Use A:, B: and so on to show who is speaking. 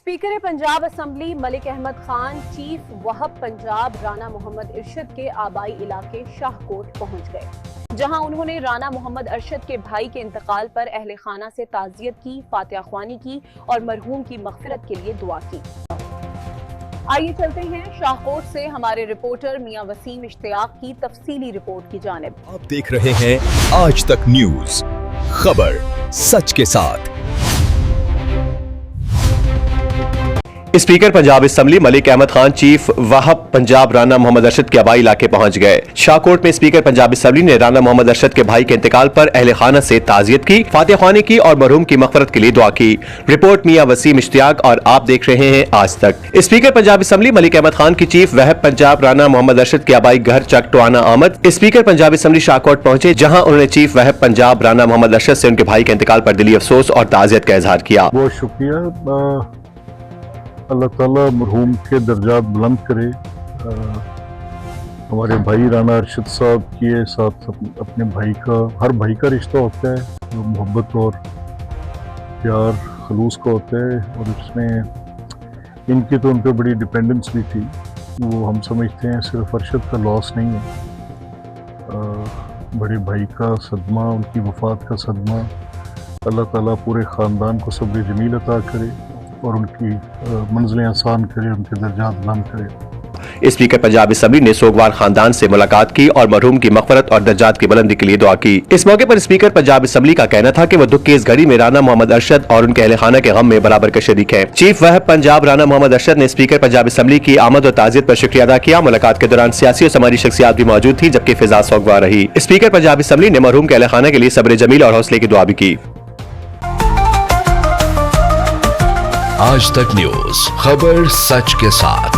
A: Speaker Punjab assembly Malik Ahmad Khan chief whip Punjab Rana Mohammad Irshad के आबाई इलाके शाहकोट पहुंच गए, जहां उन्होंने राना मोहम्मद अरशद के भाई के इंतकाल पर अहले खाना से ताज़ियत की, फातिहा ख्वानी की और मरहूम की मग़फ़िरत के लिए दुआ की। आइए चलते हैं शाहकोट से हमारे रिपोर्टर मियां वसीम इश्तियाक की तफसीली रिपोर्ट की जानिब।
B: आप देख रहे हैं आज तक न्यूज़, खबर सच के साथ।
C: Speaker Punjab assembly Malik Ahmad Khan chief whip Punjab Rana Mohammad Arshad के आबाई इलाके पहुंच गए। शाहकोट में स्पीकर पंजाब असम्बली ने राना मोहम्मद अरशद के भाई के इंतकाल पर अहले खाना से ताज़ियत की, फातिहा ख्वानी की और मरहूम की मग़फ़िरत के लिए दुआ की। रिपोर्ट मियां वसीम इश्तियाक और आप देख रहे हैं आज तक। स्पीकर पंजाब असम्बली मलिक अहमद खान की चीफ वहब पंजाब राना मोहम्मद अरशद के आबाई घर चक टोआना आमद। स्पीकर पंजाब असम्बली शाहकोट पहुंचे, जहां उन्होंने चीफ वहब पंजाब राना मोहम्मद अरशद से उनके भाई के इंतकाल पर दिली अफसोस और ताज़ियत का इजहार किया।
D: बहुत शुक्रिया। अल्लाह ताला मरहूम के दर्जात बुलंद करे। हमारे भाई राना अरशद साहब के साथ अपने भाई का, हर भाई का रिश्ता होता है जो मोहब्बत और प्यार खलूस का होता है, और इसमें इनकी तो उन पर बड़ी डिपेंडेंस भी थी। वो हम समझते हैं सिर्फ अरशद का लॉस नहीं है, बड़े भाई का सदमा, उनकी वफात का सदमा। अल्लाह ताला पूरे ख़ानदान को सब्र जमील अता करे और उनकी मंजिलें आसान करे, उनके दर्जात बुलंद करे।
C: स्पीकर पंजाब असम्बली ने सोगवार खानदान से मुलाकात की और मरहूम की मग़फ़िरत और दर्जात की बुलंदी के लिए दुआ की। इस मौके पर स्पीकर पंजाब असम्बली का कहना था कि वो दुख की इस घड़ी में राना मोहम्मद अरशद और उनके अहले खाना के गम में बराबर का शरीक है। चीफ वहब पंजाब राना मोहम्मद अरशद ने स्पीकर पंजाब असम्बली की आमद और ताज़ियत पर शुक्रिया अदा किया। मुलाकात के दौरान सियासी और समाजी शख्सियात भी मौजूद थी, जबकि फिजा सोगवार रही। स्पीकर पंजाब असम्बली ने मरहूम के अहले खाना के लिए सब्र जमील और हौसले की दुआ भी की।
B: आज तक न्यूज़, खबर सच के साथ।